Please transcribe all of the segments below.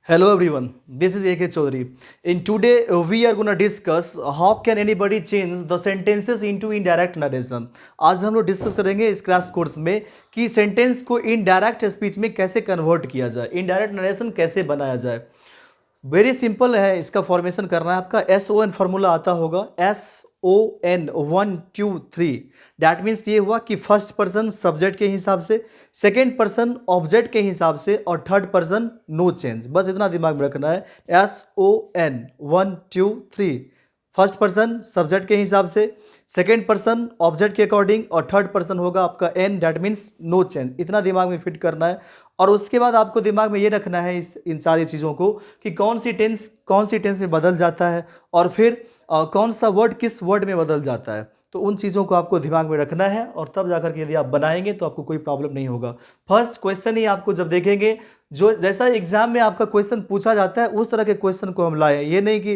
Hello everyone, this is AK Chaudhary. In today we are gonna discuss how can anybody change the sentences into indirect narration. आज हम लोग discuss करेंगे इस crash course में कि sentence को indirect speech में कैसे कन्वर्ट किया जाए, इनडायरेक्ट नरेशन कैसे बनाया जाए। वेरी सिंपल है, इसका फॉर्मेशन करना है आपका। SON फार्मूला आता होगा, SON 1 2 3। डैट मीन्स ये हुआ कि फर्स्ट पर्सन सब्जेक्ट के हिसाब से, सेकेंड पर्सन ऑब्जेक्ट के हिसाब से और थर्ड पर्सन नो चेंज। बस इतना दिमाग में रखना है। SON 1 2 3, फर्स्ट पर्सन सब्जेक्ट के हिसाब से, सेकेंड पर्सन ऑब्जेक्ट के अकॉर्डिंग और थर्ड पर्सन होगा आपका N, that means no change. इतना दिमाग में फिट करना है। और उसके बाद आपको दिमाग में ये रखना है इन सारी चीज़ों को कि कौन सी टेंस में बदल जाता है और फिर कौन सा वर्ड किस वर्ड में बदल जाता है। तो उन चीज़ों को आपको दिमाग में रखना है और तब जाकर के यदि आप बनाएंगे तो आपको कोई प्रॉब्लम नहीं होगा। फर्स्ट क्वेश्चन ही आपको जब देखेंगे, जो जैसा एग्जाम में आपका क्वेश्चन पूछा जाता है उस तरह के क्वेश्चन को हम लाएं। ये नहीं कि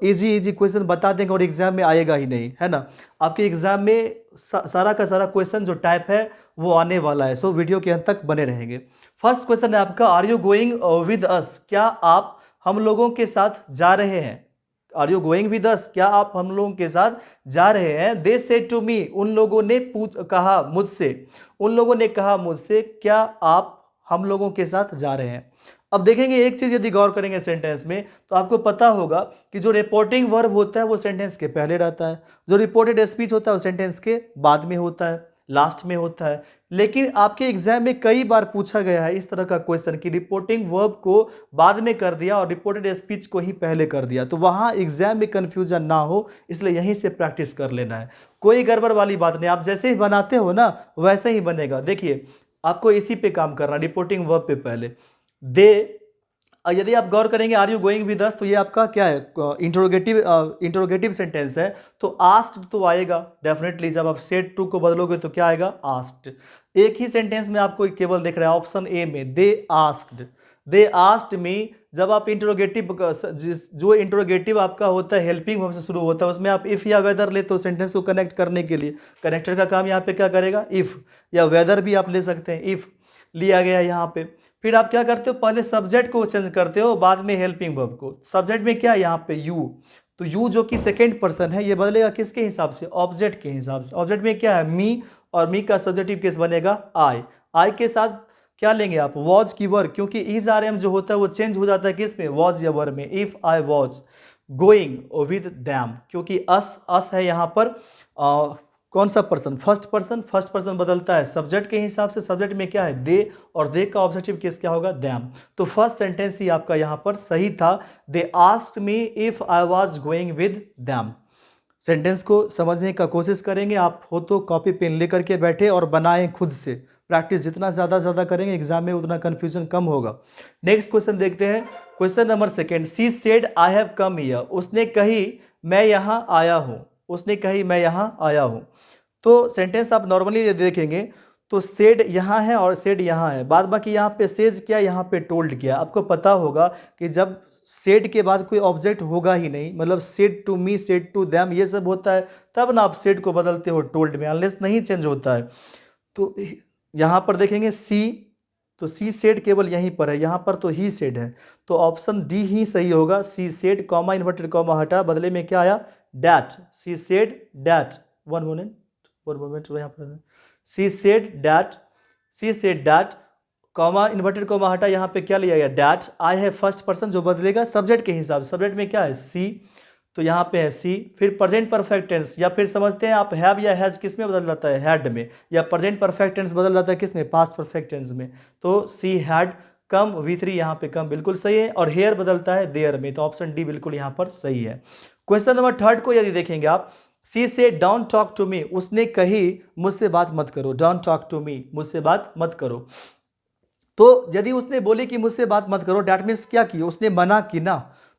इजी क्वेश्चन बता देंगे और एग्जाम में आएगा ही नहीं, है ना। आपके एग्जाम में सारा का सारा क्वेश्चन जो टाइप है वो आने वाला है। सो वीडियो के अंत तक बने रहेंगे। फर्स्ट क्वेश्चन है आपका, are you going with us? क्या आप हम लोगों के साथ जा रहे हैं? Are you going with us? क्या आप हम लोगों के साथ जा रहे हैं? दे सेड टू मी, उन लोगों ने कहा मुझसे, उन लोगों ने कहा मुझसे, क्या आप हम लोगों के साथ जा रहे हैं? अब देखेंगे एक चीज, यदि गौर करेंगे सेंटेंस में तो आपको पता होगा कि जो रिपोर्टिंग वर्ब होता है वो सेंटेंस के पहले रहता है, जो रिपोर्टेड स्पीच होता है वो सेंटेंस के बाद में होता है, लास्ट में होता है। लेकिन आपके एग्जाम में कई बार पूछा गया है इस तरह का क्वेश्चन कि रिपोर्टिंग वर्ब को बाद में कर दिया और रिपोर्टेड स्पीच को ही पहले कर दिया। तो वहां एग्जाम में कंफ्यूजन ना हो, इसलिए यहीं से प्रैक्टिस कर लेना है। कोई गड़बड़ वाली बात नहीं, आप जैसे ही बनाते हो ना वैसे ही बनेगा। देखिए आपको इसी पे काम करना, रिपोर्टिंग वर्ब पे पहले। दे, यदि आप गौर करेंगे are you going with us, तो ये आपका क्या है, इंटरोगेटिव सेंटेंस है। तो आस्क्ड तो आएगा डेफिनेटली, जब आप सेड टू को बदलोगे तो क्या आएगा, आस्क्ड। एक ही सेंटेंस में आपको केवल दिख रहा है ऑप्शन ए में, they asked, they asked me. जब आप इंटरोगेटिव, जो इंटरोगेटिव आपका होता है हेल्पिंग वर्ब से शुरू होता है, उसमें आप इफ या वेदर ले तो सेंटेंस को कनेक्ट करने के लिए कनेक्टर का काम यहाँ पे क्या करेगा, इफ, या वेदर भी आप ले सकते हैं, इफ लिया गया यहाँ पे। फिर आप क्या करते हो, पहले सब्जेक्ट को चेंज करते हो, बाद में हेल्पिंग वर्ब को। सब्जेक्ट में क्या है यहाँ पे, यू, तो यू जो कि सेकेंड पर्सन है ये बदलेगा किसके हिसाब से, ऑब्जेक्ट के हिसाब से। ऑब्जेक्ट में क्या है, मी, और मी का सब्जेक्टिव केस बनेगा आई। आई के साथ क्या लेंगे आप, वॉज की वर्ब, क्योंकि इज आर एम जो होता है वो चेंज हो जाता है किस में, वॉज या वर्ब में। If I was going with them, क्योंकि अस है यहाँ पर कौन सा पर्सन, फर्स्ट पर्सन बदलता है सब्जेक्ट के हिसाब से। सब्जेक्ट में क्या है, दे, और दे का ऑब्जेक्टिव केस क्या होगा, दैम। तो फर्स्ट सेंटेंस ही आपका यहाँ पर सही था, they asked me if I was going with them. Sentence को समझने का कोशिश करेंगे आप, हो तो कॉपी पेन लेकर के बैठे और बनाएं खुद से। प्रैक्टिस जितना ज़्यादा करेंगे एग्जाम में उतना कन्फ्यूजन कम होगा। नेक्स्ट क्वेश्चन देखते हैं, question number second. She said I have come here, उसने कही मैं यहाँ आया हूँ, उसने कही मैं यहाँ आया हूँ। तो सेंटेंस आप नॉर्मली देखेंगे तो सेड यहाँ है और सेड यहाँ है, बाद बाकी यहाँ पे सेज किया, यहाँ पे टोल्ड किया। आपको पता होगा कि जब सेड के बाद कोई ऑब्जेक्ट होगा ही नहीं, मतलब said to me, said to them, ये सब होता है तब ना आप सेड को बदलते हो टोल्ड में, अनलेस नहीं चेंज होता है। तो यहाँ पर देखेंगे सी, तो सी सेड केवल यहीं पर है, यहाँ पर तो ही सेड है, तो ऑप्शन डी ही सही होगा। She said, comma inverted comma हटा, बदले में क्या आया, that. She said that, one moment यहाँ पर, she said that, comma inverted comma हटा, यहाँ पे क्या लिया गया, डैट। आई है फर्स्ट पर्सन जो बदलेगा सब्जेक्ट के हिसाब से, सब्जेक्ट में क्या है, सी, तो यहाँ पे है सी। फिर प्रेजेंट परफेक्ट टेंस, या फिर समझते हैं आप हैव या हैज किस में बदल जाता है, हैड में, या प्रेजेंट परफेक्ट टेंस बदल जाता है किस में, पास्ट परफेक्ट टेंस में। तो सी हैड कम, V3 यहाँ पे कम बिल्कुल सही है, और हेयर बदलता है देयर में, तो ऑप्शन डी बिल्कुल यहाँ पर सही है। क्वेश्चन नंबर थर्ड को यदि देखेंगे आप, सी से डोंट टॉक टू मी, उसने कही मुझसे बात मत करो, डोंट टॉक टू मी, मुझसे बात मत करो। तो यदि उसने बोली कि मुझसे बात मत करो, डैट मीन्स क्या किया, उसने मना की ना,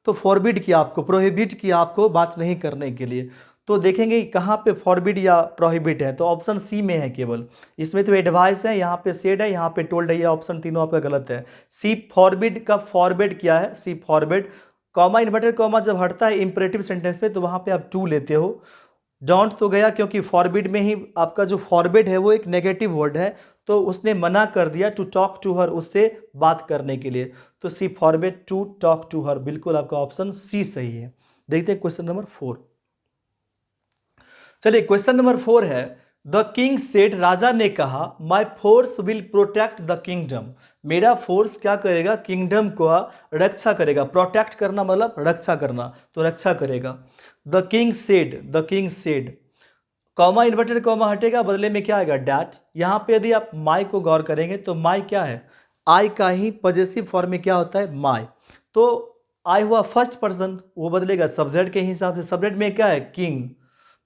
तो फॉरबिड किया आपको, प्रोहिबिट किया आपको बात नहीं करने के लिए। तो देखेंगे कहाँ पे फॉरबिड या प्रोहिबिट है, तो ऑप्शन सी में है केवल। इसमें तो एडवाइस है, यहाँ पे सेड है, यहाँ पे टोल्ड है, ये ऑप्शन तीनों आपका गलत है। सी फॉरबिड का फॉरबिड किया है, सी फॉरबिड। कॉमा इन्वर्टेड कॉमा जब हटता है इंपरेटिव सेंटेंस में तो वहाँ पे आप टू लेते हो। डोंट तो गया क्योंकि फॉरबिड में ही आपका जो फॉरबिड है वो एक नेगेटिव वर्ड है, तो उसने मना कर दिया टू टॉक टू हर, उससे बात करने के लिए। तो she forget to talk to her, बिल्कुल आपका ऑप्शन सी सही है। देखते हैं क्वेश्चन नंबर 4। चलिए क्वेश्चन नंबर 4 है, द किंग सेड, राजा ने कहा, my force will protect the kingdom, मेरा फोर्स क्या करेगा, किंगडम को रक्षा करेगा। प्रोटेक्ट करना मतलब रक्षा करना, तो रक्षा करेगा। The king said, the king said, comma inverted comma हटेगा, बदले में क्या आएगा, डैट। यहाँ पे यदि आप माई को गौर करेंगे तो माई क्या है, आई का ही पॉजेसिव फॉर्म में क्या होता है, माई। तो आई हुआ फर्स्ट पर्सन, वो बदलेगा सब्जेक्ट के हिसाब से। सब्जेक्ट में क्या है, किंग,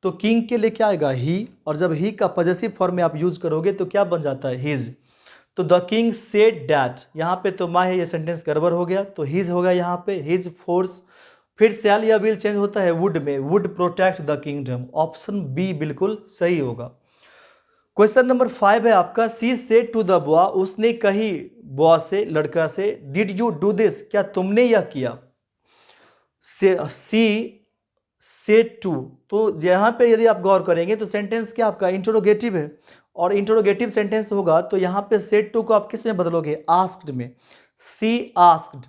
तो किंग के लिए क्या आएगा, ही, और जब ही का पॉजेसिव फॉर्म में आप यूज करोगे तो क्या बन जाता है, हिज। तो द किंग सेड डैट, यहाँ पे तो माई है, ये सेंटेंस गड़बड़ हो गया, तो हिज होगा यहाँ पे, हिज फोर्स। फिर शैल या विल चेंज होता है वुड में, would protect the kingdom, option B बिल्कुल सही होगा। क्वेश्चन नंबर 5 है आपका, she said to the boy, उसने कही बॉय से, लड़का से, डिड यू डू दिस, क्या तुमने यह किया। सी सेड टू, तो यहाँ पे यदि आप गौर करेंगे तो सेंटेंस क्या आपका इंटरोगेटिव है, और इंटरोगेटिव सेंटेंस होगा तो यहाँ पे सेड टू को आप किस में बदलोगे, आस्क्ड में। सी आस्क्ड,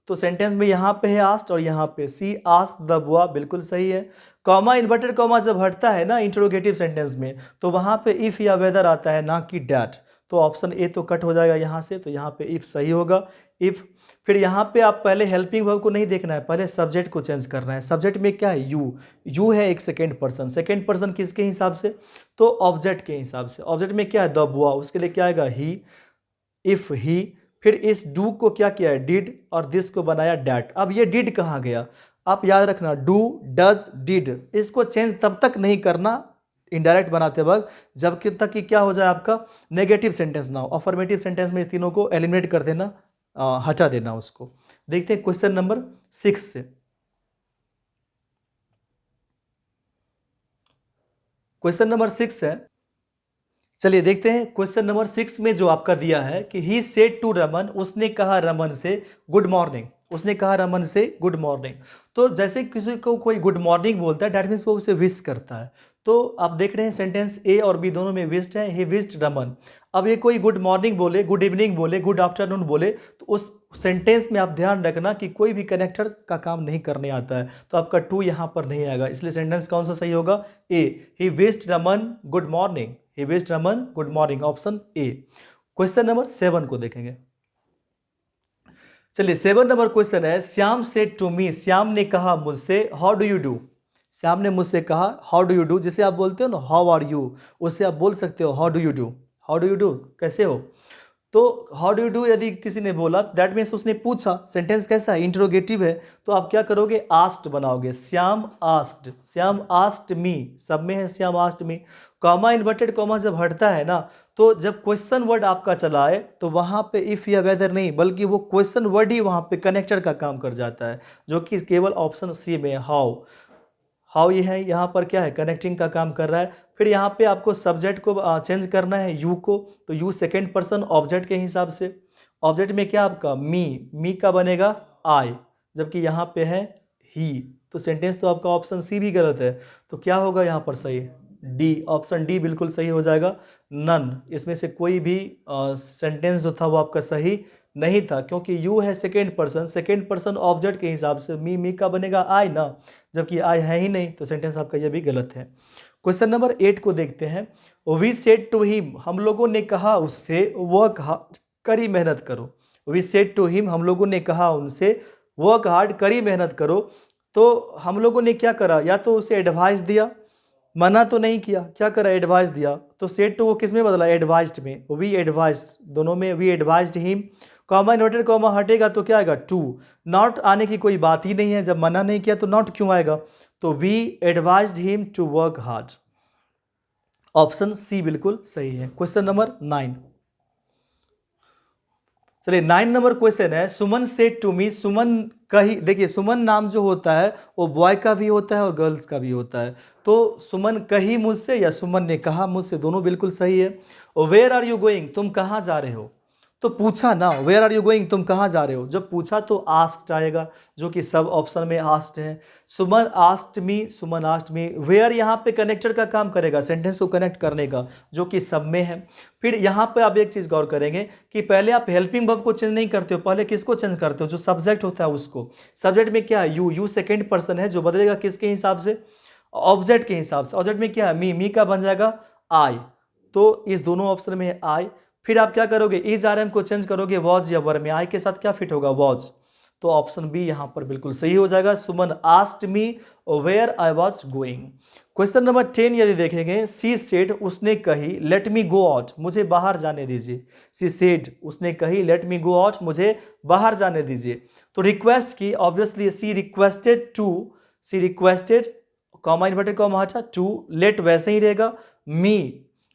तो सेंटेंस में यहाँ पे है आस्क्ड और यहाँ पे सी आस्क्ड द बॉय, बिल्कुल सही है। कॉमा इन्वर्टेड कॉमा जब हटता है ना इंटरोगेटिव सेंटेंस में, तो वहाँ पे इफ या वेदर आता है, ना कि डैट, तो ऑप्शन ए तो कट हो जाएगा यहाँ से, तो यहाँ पे इफ सही होगा, इफ। फिर यहाँ पे आप पहले हेल्पिंग वर्ब को नहीं देखना है, पहले सब्जेक्ट को चेंज करना है। सब्जेक्ट में क्या है, यू, यू है एक सेकेंड पर्सन, सेकेंड पर्सन किसके हिसाब से, तो ऑब्जेक्ट के हिसाब से। ऑब्जेक्ट में क्या है, द बॉय, उसके लिए क्या आएगा, ही, इफ ही। फिर इस डू को क्या किया है, डिड, और दिस को बनाया डैट। अब ये डिड कहाँ गया, आप याद रखना, डू, डज, डिड, इसको चेंज तब तक नहीं करना इनडायरेक्ट बनाते वक्त जब तक कि क्या हो जाए आपका नेगेटिव सेंटेंस ना हो। अफर्मेटिव सेंटेंस में इस तीनों को एलिमिनेट कर देना, हटा देना उसको। देखते हैं क्वेश्चन नंबर 6 से। क्वेश्चन नंबर 6 है, चलिए देखते हैं क्वेश्चन नंबर 6 में जो आपका दिया है कि ही सेड टू रमन, उसने कहा रमन से गुड मॉर्निंग, उसने कहा रमन से गुड मॉर्निंग। तो जैसे किसी को कोई गुड मॉर्निंग बोलता है, डैट मीन्स वो उसे विश करता है। तो आप देख रहे हैं सेंटेंस ए और बी दोनों में विश्ड है, ही विश्ड रमन। अब ये कोई गुड मॉर्निंग बोले, गुड इवनिंग बोले, गुड आफ्टरनून बोले, तो उस सेंटेंस में आप ध्यान रखना कि कोई भी कनेक्टर का काम नहीं करने आता है, तो आपका टू यहाँ पर नहीं आएगा। इसलिए सेंटेंस कौन सा सही होगा, A, he wished Raman good morning, he wished Raman good morning, option A. Question number 7 को देखेंगे। चलिए 7 नंबर क्वेश्चन है, Shyam said to me, Shyam ने कहा मुझसे, how do you do, Shyam ने मुझसे कहा हाउ डू यू डू, जिसे आप बोलते हो ना हाउ आर यू, उससे आप बोल सकते हो how do you do, how do you do, कैसे हो। तो हाउ डू यू डू यदि किसी ने बोला, दैट मीन्स उसने पूछा, सेंटेंस कैसा है, इंट्रोगेटिव है, तो आप क्या करोगे, आस्क्ड बनाओगे, Shyam asked, Shyam asked me, सब में है Shyam asked me. Comma inverted comma जब हटता है ना, तो जब क्वेश्चन वर्ड आपका चला है तो वहाँ पे इफ या वेदर नहीं, बल्कि वो क्वेश्चन वर्ड ही वहाँ पे कनेक्टर का काम कर जाता है, जो कि केवल ऑप्शन सी में है, हाउ। हाउ ये है, यहाँ पर क्या है, कनेक्टिंग का काम कर रहा है। फिर यहाँ पे आपको सब्जेक्ट को चेंज करना है, यू को, तो यू सेकेंड पर्सन ऑब्जेक्ट के हिसाब से। ऑब्जेक्ट में क्या आपका मी का बनेगा आई, जबकि यहाँ पे है ही, तो सेंटेंस तो आपका ऑप्शन सी भी गलत है, तो क्या होगा यहाँ पर सही, डी, ऑप्शन डी बिल्कुल सही हो जाएगा। नन, इसमें से कोई भी सेंटेंस जो था वो आपका सही नहीं था, क्योंकि यू है सेकेंड पर्सन ऑब्जेक्ट के हिसाब से, मी का बनेगा आई ना, जबकि आई है ही नहीं, तो सेंटेंस आपका यह भी गलत है। क्वेश्चन नंबर 8 को देखते हैं, वी सेड टू हिम, हम लोगों ने कहा उससे, वर्क हार्ड, कड़ी मेहनत करो। वी सेड टू हिम, हम लोगों ने कहा उनसे, वर्क हार्ड, कड़ी मेहनत करो। तो हम लोगों ने क्या करा, या तो उसे एडवाइस दिया, मना तो नहीं किया, क्या करा, एडवाइस दिया। तो सेड टू वो किस में बदला, एडवाइज्ड में, वी एडवाइज्ड, दोनों में we advised him. Comma inverted comma हटेगा तो क्या आएगा, टू। नॉट आने की कोई बात ही नहीं है, जब मना नहीं किया तो नॉट क्यों आएगा, तो we advised him to work hard, option C बिल्कुल सही है। क्वेश्चन नंबर 9, चलिए 9 नंबर क्वेश्चन है, सुमन सेड टू मी, सुमन कही, देखिए सुमन नाम जो होता है वो बॉय का भी होता है और गर्ल्स का भी होता है, तो सुमन कही मुझसे या सुमन ने कहा मुझसे, दोनों बिल्कुल सही है। वेयर आर यू गोइंग, तुम कहाँ जा रहे हो, तो पूछा ना, वेयर आर यू गोइंग, तुम कहाँ जा रहे हो। जब पूछा तो आस्क्ड आएगा, जो कि सब ऑप्शन में आस्क्ड है। सुमन आस्क्ड मी, वेयर यहाँ पे कनेक्टर का काम करेगा, सेंटेंस को कनेक्ट करने का, जो कि सब में है। फिर यहाँ पे आप एक चीज़ गौर करेंगे कि पहले आप हेल्पिंग वर्ब को चेंज नहीं करते हो, पहले किसको चेंज करते हो, जो सब्जेक्ट होता है उसको। सब्जेक्ट में क्या है, यू सेकेंड पर्सन है, जो बदलेगा किसके हिसाब से, ऑब्जेक्ट के हिसाब से। ऑब्जेक्ट में क्या है, मी का बन जाएगा आई, तो इस दोनों ऑप्शन में है आई। फिर आप क्या करोगे, इज आर एम को चेंज करोगे वॉज या वर में, आई के साथ क्या फिट होगा, वॉज। तो ऑप्शन बी यहां पर बिल्कुल सही हो जाएगा। Suman asked me where I was going. Question number 10 यदि देखेंगे, सी सेड, उसने कही, लेट मी गो आउट, मुझे बाहर जाने दीजिए। सी सेड, उसने कही, लेट मी गो आउट, मुझे बाहर जाने दीजिए। तो रिक्वेस्ट की, obviously she requested to, she requested, comma inverted comma हटा, टू, लेट वैसे ही रहेगा।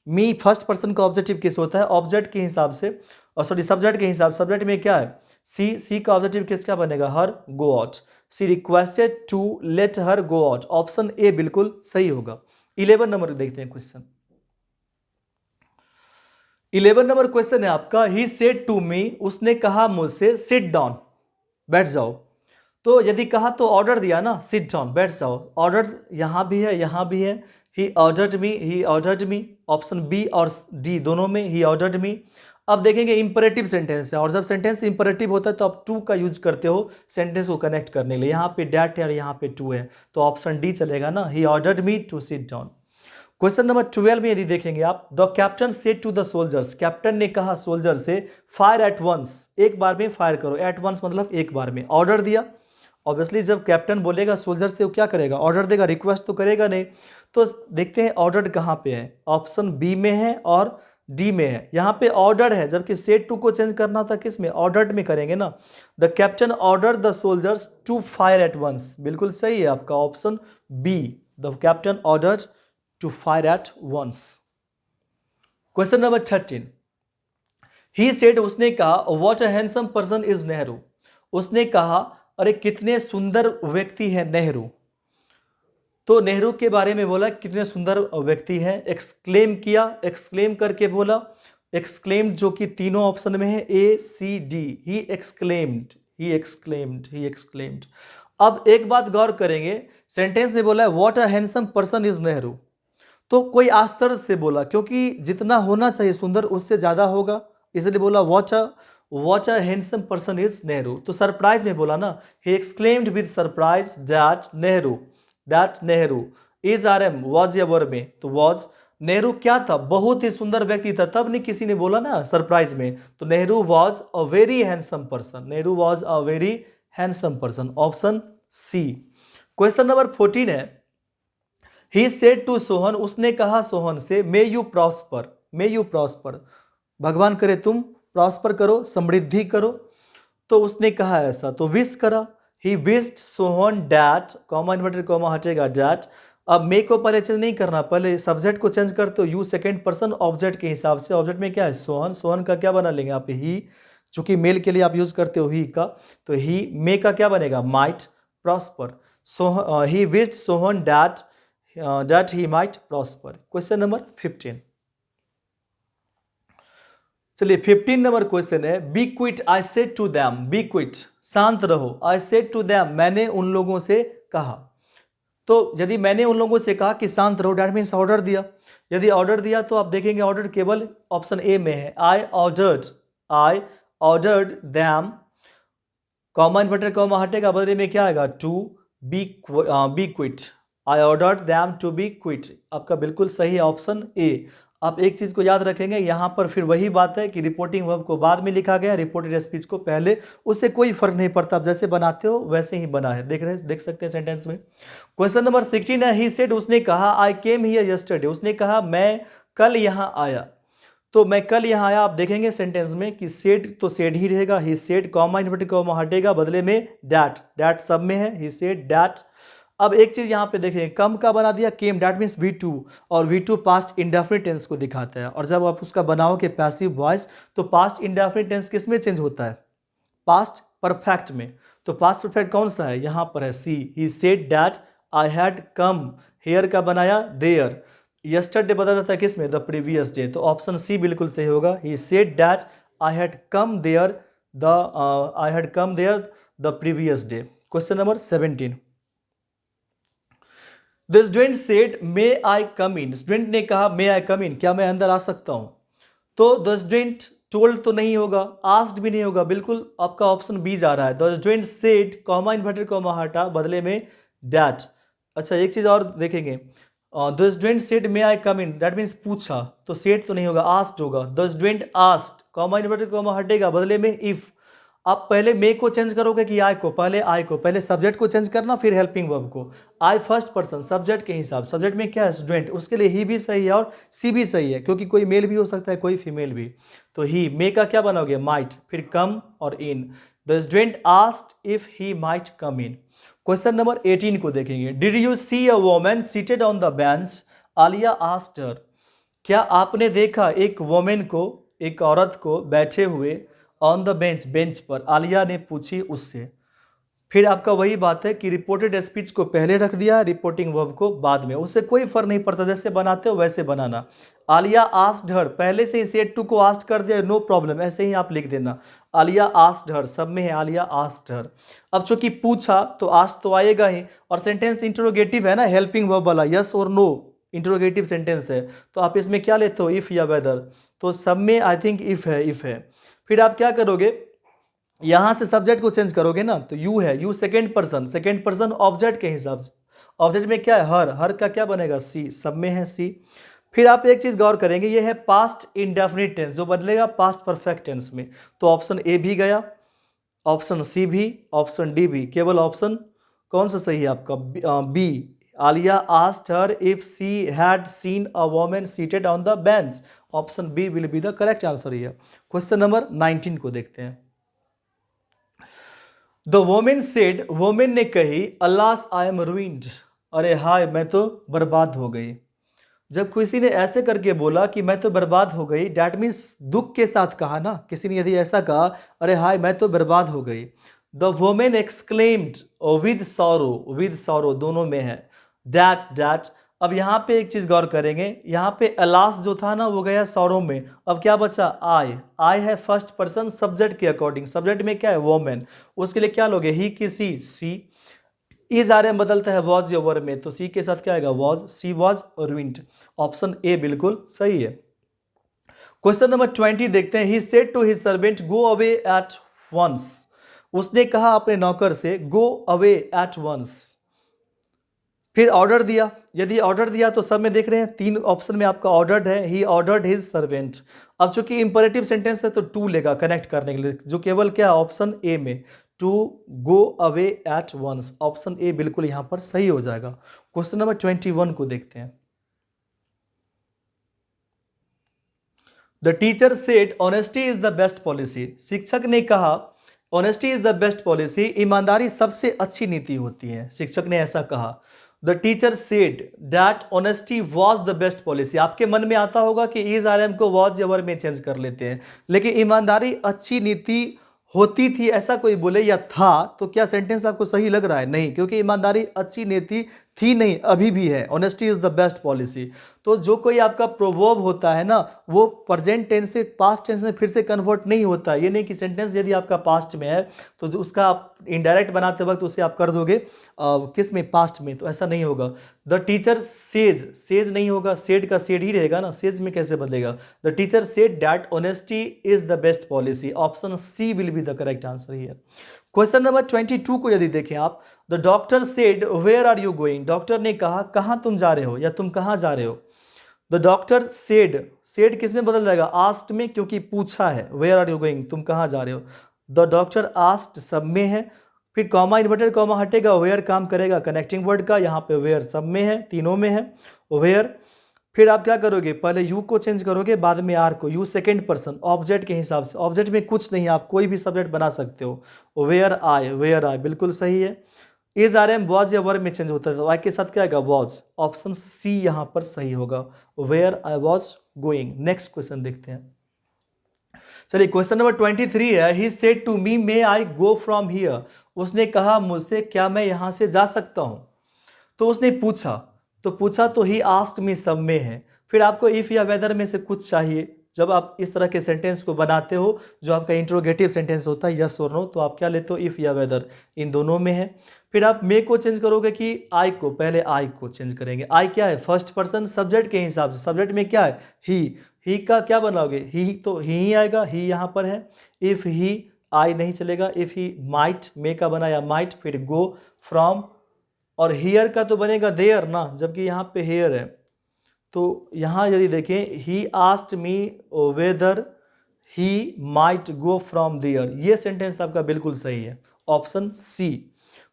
मी फर्स्ट पर्सन का ऑब्जेक्टिव केस होता है, ऑब्जेक्ट के हिसाब से, और सॉरी सब्जेक्ट के हिसाब, सब्जेक्ट में क्या है, सी का ऑब्जेक्टिव केस क्या बनेगा, her go out. She requested to let her go out, option A बिल्कुल सही होगा। 11 नंबर देखते हैं क्वेश्चन। 11 नंबर क्वेश्चन है आपका, ही सेड टू मी, उसने कहा मुझसे, सिट डाउन, बैठ जाओ। तो यदि कहा तो ऑर्डर दिया ना, सिट डाउन, बैठ जाओ। ऑर्डर यहां भी है, यहां भी है। He ordered me, option B और डी दोनों में ही ऑर्डर्ड मी। अब देखेंगे इंपरेटिव सेंटेंस है, और जब सेंटेंस इंपरेटिव होता है तो आप टू का यूज करते हो सेंटेंस को कनेक्ट करने के लिए। यहाँ पे डैट है और यहाँ पे टू है, तो ऑप्शन डी चलेगा ना, he ordered me to sit down. Question number 12 में यदि देखेंगे आप, the captain said to the soldiers, captain ने कहा सोल्जर से, फायर एट वंस, एक बार में फायर करो। एट वंस मतलब एक बार में, ऑर्डर दिया। ऑब्वियसली जब कैप्टन बोलेगा सोल्जर से, वो क्या करेगा, ऑर्डर देगा, रिक्वेस्ट तो करेगा नहीं। तो देखते हैं ऑर्डर कहाँ पे है, ऑप्शन बी में है और डी में है। यहाँ पे ऑर्डर है, जबकि सेड टू को चेंज करना था किस में, ऑर्डर्ड में करेंगे ना। The captain order the soldiers to fire at once, बिल्कुल सही है आपका option B, the captain ordered to fire at once. Question number 13, he said, उसने कहा, what a handsome person is Nehru, उसने कहा अरे कितने सुंदर व्यक्ति है नेहरू। तो नेहरू के बारे में बोला कितने सुंदर व्यक्ति है, एक्सक्लेम किया, एक्सक्लेम करके बोला, एक्सक्लेम्ड जो कि तीनों ऑप्शन में है, A C D, he exclaimed, he exclaimed, he exclaimed. अब एक बात गौर करेंगे, सेंटेंस में बोला है what a handsome person is Nehru, तो कोई आश्चर्य से बोला, क्योंकि जितना होना चाहिए सुंदर उससे ज्यादा होगा, इसलिए बोला what a handsome person is Nehru. तो सरप्राइज में बोला ना, he exclaimed with surprise that Nehru is are am was या वर में, तो वॉज, नेहरू क्या था, बहुत ही सुंदर व्यक्ति था, तब नहीं किसी ने बोला ना सरप्राइज में। तो Nehru was a very handsome person, Nehru was a very handsome person, option C. Question number 14 है, ही सेड टू सोहन, उसने कहा सोहन से, मे यू प्रॉस्पर, भगवान करे तुम प्रॉस्पर करो, समृद्धि करो। तो उसने कहा ऐसा, तो विश करा, ही wished Sohan that, comma inverted comma हटेगा डैट। अब मे को पहले चेंज नहीं करना, पहले सब्जेक्ट को चेंज करते हो, यू सेकेंड पर्सन ऑब्जेक्ट के हिसाब से। ऑब्जेक्ट में क्या है, सोहन, सोहन का क्या बना लेंगे आप, ही, चूंकि मेल के लिए आप यूज करते हो ही का, तो ही, मे का क्या बनेगा, might prosper. He wished Sohan that he might prosper। Question number 15, चलिए 15 नंबर क्वेश्चन है, be quiet I said to them, be quiet शांत रहो, आई सेड टू दैम मैंने उन लोगों से कहा। तो यदि मैंने उन लोगों से कहा कि शांत रहो, डैट मीन्स ऑर्डर दिया। यदि ऑर्डर दिया तो आप देखेंगे ऑर्डर केवल ऑप्शन ए में है, I ordered them, comma inverted comma हटेगा, बदले में क्या आएगा, to be quiet, I ordered them to be quiet. आपका बिल्कुल सही है ऑप्शन ए। आप एक चीज को याद रखेंगे, यहां पर फिर वही बात है कि रिपोर्टिंग वर्ब को बाद में लिखा गया, रिपोर्टेड स्पीच को पहले, उससे कोई फर्क नहीं पड़ता, आप जैसे बनाते हो वैसे ही बना है, देख सकते हैं सेंटेंस में। क्वेश्चन नंबर 16 है, ही सेड, उसने कहा, आई केम हियर यस्टरडे, उसने कहा मैं कल यहां आया। तो मैं कल यहाँ आया, आप देखेंगे सेंटेंस में कि सेड तो सेड ही रहेगा, he said, comma inverted comma हटेगा, बदले में डैट सब में है, ही सेड डैट। अब एक चीज यहाँ पे देखें, कम का बना दिया केम, डैट मीन्स V2, और V2 पास्ट इंडेफिनिट टेंस को दिखाता है, और जब आप उसका बनाओगे पैसिव वॉइस, तो पास्ट इंडेफिनिट टेंस किस में चेंज होता है, पास्ट परफेक्ट में। तो पास्ट परफेक्ट कौन सा है, यहाँ पर है C, he said that I had come, here का बनाया देयर, यस्टरडे बदल जाता है किस में, द प्रीवियस डे, तो ऑप्शन सी बिल्कुल सही होगा, he said that I had come there the previous day. Question number 17, the student said may I come in. Student ने कहा मे आई कम इन, क्या मैं अंदर आ सकता हूं? तो द स्टूडेंट टोल्ड तो नहीं होगा, आस्क्ड भी नहीं होगा, बिल्कुल आपका ऑप्शन बी जा रहा है। The student said comma inverted comma हटा, बदले में डैट। अच्छा एक चीज और देखेंगे, the student said may I come in, that means पूछा, तो सेड तो नहीं होगा, आस्क्ड होगा। The student asked, comma inverted comma हटेगा, बदले में इफ। आप पहले मे को चेंज करोगे कि आई को? पहले सब्जेक्ट को चेंज करना, फिर हेल्पिंग वर्ब को। आई फर्स्ट पर्सन, सब्जेक्ट के हिसाब, सब्जेक्ट में क्या है? स्टूडेंट, उसके लिए ही भी सही है और सी भी सही है, क्योंकि कोई मेल भी हो सकता है, कोई फीमेल भी। तो ही, मे का क्या बनाओगे? माइट, फिर कम और in. The student asked if he might come in. Question number 18 को देखेंगे, did you see a woman seated on the bench? Alia asked her, क्या आपने देखा एक वोमेन को, एक औरत को बैठे हुए ऑन द बेंच, बेंच पर? आलिया ने पूछी उससे। फिर आपका वही बात है कि रिपोर्टेड स्पीच को पहले रख दिया, रिपोर्टिंग वर्ब को बाद में, उससे कोई फर्क नहीं पड़ता, जैसे बनाते हो वैसे बनाना। आलिया आस्क्ड हर, पहले से ही सेड टू को आस्क्ड कर दिया, नो प्रॉब्लम, ऐसे ही आप लिख देना। आलिया आस्क्ड हर, सब में है आलिया आस्क्ड हर। अब चूंकि पूछा तो आस्क्ड तो आएगा ही, और सेंटेंस इंटरोगेटिव है ना, हेल्पिंग वर्ब वाला, यस और नो इंटरोगेटिव सेंटेंस है, तो आप इसमें क्या लेते हो? इफ या वेदर, तो सब में आई थिंक इफ है, इफ है। फिर आप क्या करोगे, यहां से सब्जेक्ट को चेंज करोगे ना, तो यू है, यू सेकेंड पर्सन ऑब्जेक्ट के हिसाब से। ऑब्जेक्ट में क्या है? हर, हर का क्या बनेगा? सी, सब में है सी। फिर आप एक चीज गौर करेंगे, ये है पास्ट इंडेफिनिट टेंस, जो बदलेगा पास्ट परफेक्ट टेंस में। तो ऑप्शन ए भी गया, ऑप्शन सी भी, ऑप्शन डी भी, केवल ऑप्शन कौन सा सही है आपका? B. Alia asked her if she had seen a woman seated on the bench. Option B will be the correct answer here. Question number 19 को देखते हैं। द वोमेन सेड, वोमेन ने कही, अल्लास आई एम रूइंड, अरे हाय मैं तो बर्बाद हो गई। जब किसी ने ऐसे करके बोला कि मैं तो बर्बाद हो गई, डैट मीन्स दुख के साथ कहा ना, किसी ने यदि ऐसा कहा, अरे हाय मैं तो बर्बाद हो गई। The women exclaimed, with sorrow दोनों में है, दैट। अब यहाँ पे एक चीज गौर करेंगे, यहाँ पे अलास जो था ना वो गया सॉरो में, अब क्या बचा? आई है फर्स्ट पर्सन सब्जेक्ट के अकॉर्डिंग, सब्जेक्ट में क्या है? वोमेन, उसके लिए क्या लोगे? ही की सी। इज आर एम बदलता है वॉज या वर में, तो सी के साथ क्या आएगा? Was, C was ruined. Option A बिल्कुल सही है। क्वेश्चन नंबर 20 देखते हैं, he said to his servant go away at once. उसने कहा अपने नौकर से गो अवे एट वंस। फिर ऑर्डर दिया, यदि ऑर्डर दिया तो सब में देख रहे हैं, तीन ऑप्शन में आपका ऑर्डर्ड है, ही ऑर्डर्ड हिज सर्वेंट। अब चूंकि इंपरेटिव सेंटेंस है तो टू लेगा कनेक्ट करने के लिए, जो केवल क्या है? ऑप्शन ए में, to go away at once. Option A बिल्कुल यहां पर सही हो जाएगा। क्वेश्चन नंबर 21 को देखते हैं। The teacher said honesty is the best policy. शिक्षक ने कहा honesty is the best policy, ईमानदारी सबसे अच्छी नीति होती है, शिक्षक ने ऐसा कहा। The teacher said that honesty was the best policy. आपके मन में आता होगा कि इज आर एम को वॉज या वर में चेंज कर लेते हैं, लेकिन ईमानदारी अच्छी नीति होती थी ऐसा कोई बोले या था, तो क्या सेंटेंस आपको सही लग रहा है? नहीं, क्योंकि ईमानदारी अच्छी नीति थी नहीं, अभी भी है। Honesty is the best policy. तो जो कोई आपका प्रोवर्ब होता है ना, वो प्रेजेंट टेंस से पास्ट टेंस में फिर से कन्वर्ट नहीं होता। ये नहीं कि सेंटेंस यदि आपका पास्ट में है तो जो उसका आप इनडायरेक्ट बनाते वक्त उसे आप कर दोगे किस में? पास्ट में, तो ऐसा नहीं होगा। द टीचर सेज, सेज नहीं होगा, सेड का सेड ही रहेगा ना, सेज में कैसे बदलेगा? The teacher said that honesty is the best policy. Option C will be the correct answer here. Question number 22 को यदि देखें आप, the doctor said where are you going. Doctor ने कहा कहाँ तुम जा रहे हो या तुम कहाँ जा रहे हो। द डॉक्टर सेड, सेड किस में बदल जाएगा? आस्क्ड में, क्योंकि पूछा है। वेयर आर यू गोइंग, तुम कहाँ जा रहे हो। द डॉक्टर आस्क्ड सब में है, फिर कॉमा इन्वर्टेड कॉमा हटेगा, वेयर काम करेगा कनेक्टिंग वर्ड का, यहाँ पे वेयर सब में है, तीनों में है वेयर। फिर आप क्या करोगे? पहले यू को चेंज करोगे, बाद में आर को। यू सेकेंड पर्सन ऑब्जेक्ट के हिसाब से, ऑब्जेक्ट में कुछ नहीं, आप कोई भी सब्जेक्ट बना सकते हो। वेयर आई बिल्कुल सही है। इज आर एम वॉज या वर में चेंज होता है, तो आई के साथ क्या आएगा? वॉज। ऑप्शन सी यहाँ पर सही होगा, where I was going. Next question देखते हैं। चलिए क्वेश्चन नंबर 23 है, he said to me may I go from here. उसने कहा मुझसे क्या मैं यहाँ से जा सकता हूँ। तो उसने पूछा तो ही आस्क्ड मी सब में है, फिर आपको इफ या वेदर में से कुछ चाहिए, जब आप इस तरह के सेंटेंस को बनाते हो जो आपका इंट्रोगेटिव सेंटेंस होता है यस और नो, तो आप क्या लेते हो, इफ़ या वेदर, इन दोनों में है। फिर आप मे को चेंज करोगे कि आई को, पहले आई को चेंज करेंगे। आई क्या है, फर्स्ट पर्सन सब्जेक्ट के हिसाब से, सब्जेक्ट में क्या है, ही का क्या बनाओगे, ही, तो ही आएगा, ही यहाँ पर है। इफ़ ही, आई नहीं चलेगा। इफ़ ही माइट, मे का बनाया माइट, फिर गो, फ्रॉम, और हियर का तो बनेगा देयर ना, जबकि यहाँ पे हेयर है। तो यहाँ यदि देखें, he asked me whether he might go from there, ये सेंटेंस आपका बिल्कुल सही है, ऑप्शन सी।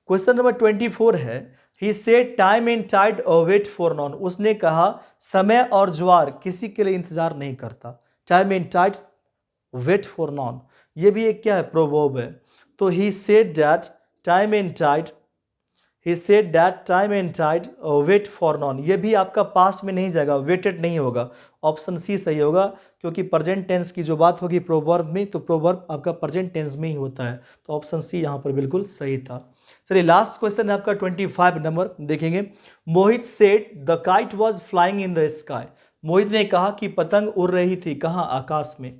क्वेश्चन नंबर 24 है, he said time and tide wait for none, उसने कहा समय और ज्वार किसी के लिए इंतजार नहीं करता। Time and tide wait for none, ये भी एक क्या है, प्रोवर्ब है। तो he said that time and tide, he said that time and tide wait for none, ये भी आपका पास्ट में नहीं जाएगा, वेटेड नहीं होगा, ऑप्शन सी सही होगा, क्योंकि प्रेजेंट टेंस की जो बात होगी प्रोवर्ब में, तो प्रोवर्ब आपका प्रेजेंट टेंस में ही होता है, तो ऑप्शन सी यहाँ पर बिल्कुल सही था। चलिए लास्ट क्वेश्चन है आपका 25 नंबर, देखेंगे। Mohit said the kite was flying in the sky, Mohit ने कहा कि पतंग उड़ रही थी, कहाँ, आकाश में।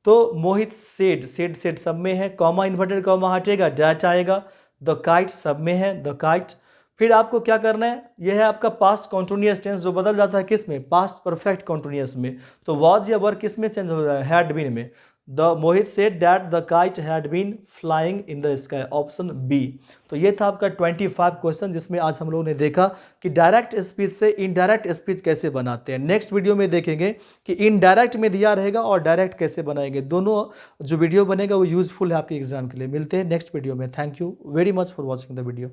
तो मोहित सेड, सेड सब में है, कॉमा इन्वर्टेड कॉमा हटेगा, डैट आएगा। द काइट सब में है, द काइट। फिर आपको क्या करना है, यह है आपका पास्ट कॉन्टिन्यूअस टेंस जो बदल जाता है किस में, पास्ट परफेक्ट कॉन्टिन्यूअस में। तो वॉज या वर किस में चेंज हो जाए, हैड बीन में। The Mohit said that the kite had been flying in the sky, option B. तो ये था आपका 25 क्वेश्चन, जिसमें आज हम लोगों ने देखा कि डायरेक्ट स्पीच से इनडायरेक्ट स्पीच कैसे बनाते हैं। नेक्स्ट वीडियो में देखेंगे कि इनडायरेक्ट में दिया रहेगा और डायरेक्ट कैसे बनाएंगे, दोनों जो वीडियो बनेगा वो यूजफुल है आपके एग्जाम के लिए। मिलते हैं नेक्स्ट वीडियो में। Thank you very much for watching the video.